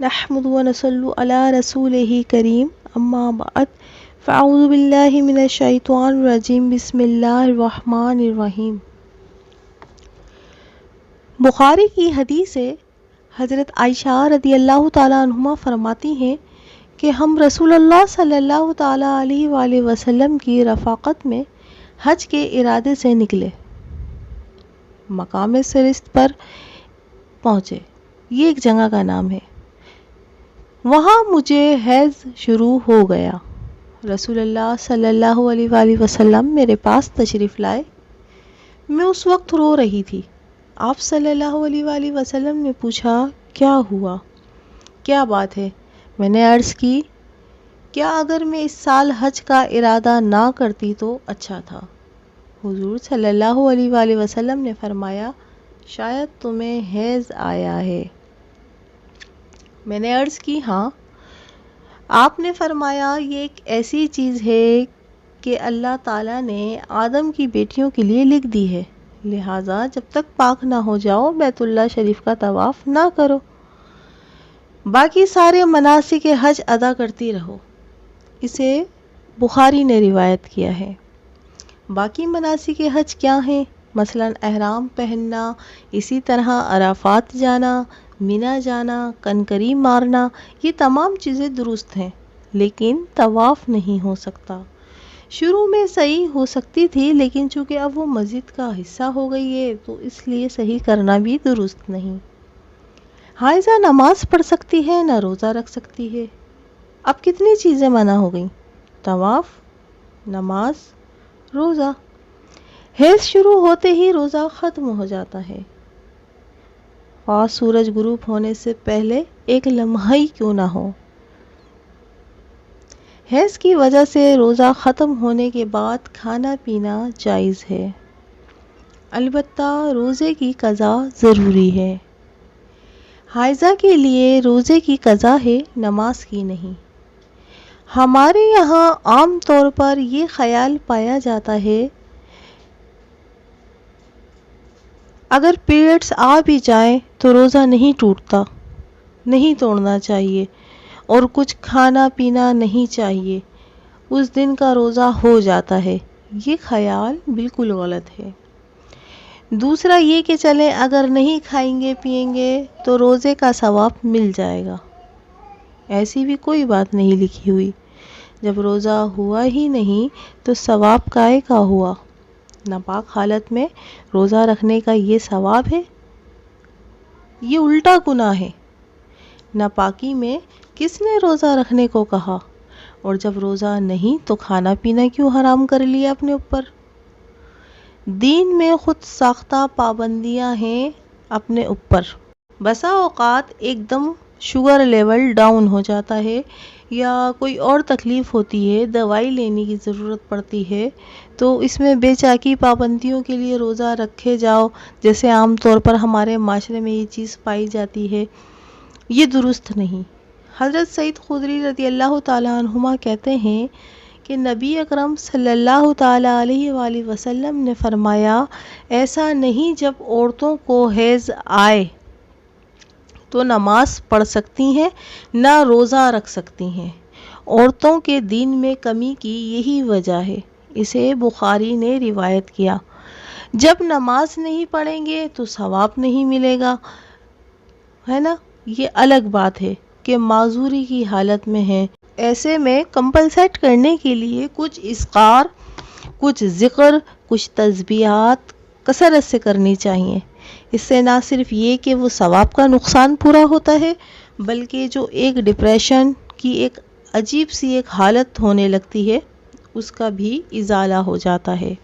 نحمد و نصلی علی رسولہ کریم اما بعد فاعوذ باللہ من الشیطان الرجیم بسم اللہ الرحمن الرحیم۔ بخاری کی حدیث ہے، حضرت عائشہ رضی اللہ تعالیٰ عنہما فرماتی ہیں کہ ہم رسول اللہ صلی اللہ تعالیٰ علیہ وآلہ وسلم کی رفاقت میں حج کے ارادے سے نکلے، مقام سرست پر پہنچے، یہ ایک جگہ کا نام ہے۔ وہاں مجھے حیض شروع ہو گیا۔ رسول اللہ صلی اللہ علیہ وآلہ وسلم میرے پاس تشریف لائے۔ میں اس وقت رو رہی تھی۔ آپ صلی اللہ علیہ وآلہ وسلم نے پوچھا، کیا ہوا؟ کیا بات ہے؟ میں نے عرض کی، کیا اگر میں اس سال حج کا ارادہ نہ کرتی تو اچھا تھا؟ حضور صلی اللہ علیہ وآلہ وسلم نے فرمایا، شاید تمہیں حیض آیا ہے۔ میں نے عرض کی، ہاں۔ آپ نے فرمایا، یہ ایک ایسی چیز ہے کہ اللہ تعالیٰ نے آدم کی بیٹیوں کے لیے لکھ دی ہے، لہٰذا جب تک پاک نہ ہو جاؤ بیت اللہ شریف کا طواف نہ کرو، باقی سارے مناسک حج ادا کرتی رہو۔ اسے بخاری نے روایت کیا ہے۔ باقی مناسک حج کیا ہیں؟ مثلاً احرام پہننا، اسی طرح عرفات جانا، مینا جانا، کنکری مارنا، یہ تمام چیزیں درست ہیں، لیکن طواف نہیں ہو سکتا۔ شروع میں صحیح ہو سکتی تھی، لیکن چونکہ اب وہ مسجد کا حصہ ہو گئی ہے تو اس لیے صحیح کرنا بھی درست نہیں۔ حائضہ نماز پڑھ سکتی ہے، نہ روزہ رکھ سکتی ہے۔ اب کتنی چیزیں منع ہو گئیں؟ طواف، نماز، روزہ۔ حیض شروع ہوتے ہی روزہ ختم ہو جاتا ہے، اور سورج غروب ہونے سے پہلے ایک لمحہ ہی کیوں نہ ہو۔ حیض کی وجہ سے روزہ ختم ہونے کے بعد کھانا پینا جائز ہے، البتہ روزے کی قضا ضروری ہے۔ حائضہ کے لیے روزے کی قضا ہے، نماز کی نہیں۔ ہمارے یہاں عام طور پر یہ خیال پایا جاتا ہے، اگر پیریڈز آ بھی جائیں تو روزہ نہیں ٹوٹتا، نہیں توڑنا چاہیے، اور کچھ کھانا پینا نہیں چاہیے، اس دن کا روزہ ہو جاتا ہے۔ یہ خیال بالکل غلط ہے۔ دوسرا یہ کہ چلیں اگر نہیں کھائیں گے پئیں گے تو روزے کا ثواب مل جائے گا، ایسی بھی کوئی بات نہیں لکھی ہوئی۔ جب روزہ ہوا ہی نہیں تو ثواب کائے کا ہوا؟ ناپاک حالت میں روزہ رکھنے کا یہ ثواب ہے؟ یہ الٹا گناہ ہے۔ ناپاکی میں کس نے روزہ رکھنے کو کہا؟ اور جب روزہ نہیں تو کھانا پینا کیوں حرام کر لیا اپنے اوپر؟ دین میں خود ساختہ پابندیاں ہیں اپنے اوپر۔ بسا اوقات ایک دم شوگر لیول ڈاؤن ہو جاتا ہے، یا کوئی اور تکلیف ہوتی ہے، دوائی لینے کی ضرورت پڑتی ہے، تو اس میں بے چاکی پابندیوں کے لیے روزہ رکھے جاؤ، جیسے عام طور پر ہمارے معاشرے میں یہ چیز پائی جاتی ہے، یہ درست نہیں۔ حضرت سعید خدری رضی اللہ تعالیٰ عنہما کہتے ہیں کہ نبی اکرم صلی اللہ تعالیٰ علیہ وآلہ وسلم نے فرمایا، ایسا نہیں جب عورتوں کو حیض آئے تو نماز پڑھ سکتی ہیں، نہ روزہ رکھ سکتی ہیں۔ عورتوں کے دین میں کمی کی یہی وجہ ہے، اسے بخاری نے روایت کیا۔ جب نماز نہیں پڑھیں گے تو ثواب نہیں ملے گا، ہے نا؟ یہ الگ بات ہے کہ معذوری کی حالت میں ہے، ایسے میں کمپلسیٹ کرنے کے لیے کچھ اذکار، کچھ ذکر، کچھ تسبیحات کثرت سے کرنی چاہیے۔ اس سے نہ صرف یہ کہ وہ ثواب کا نقصان پورا ہوتا ہے، بلکہ جو ایک ڈپریشن کی ایک عجیب سی ایک حالت ہونے لگتی ہے، اس کا بھی ازالہ ہو جاتا ہے۔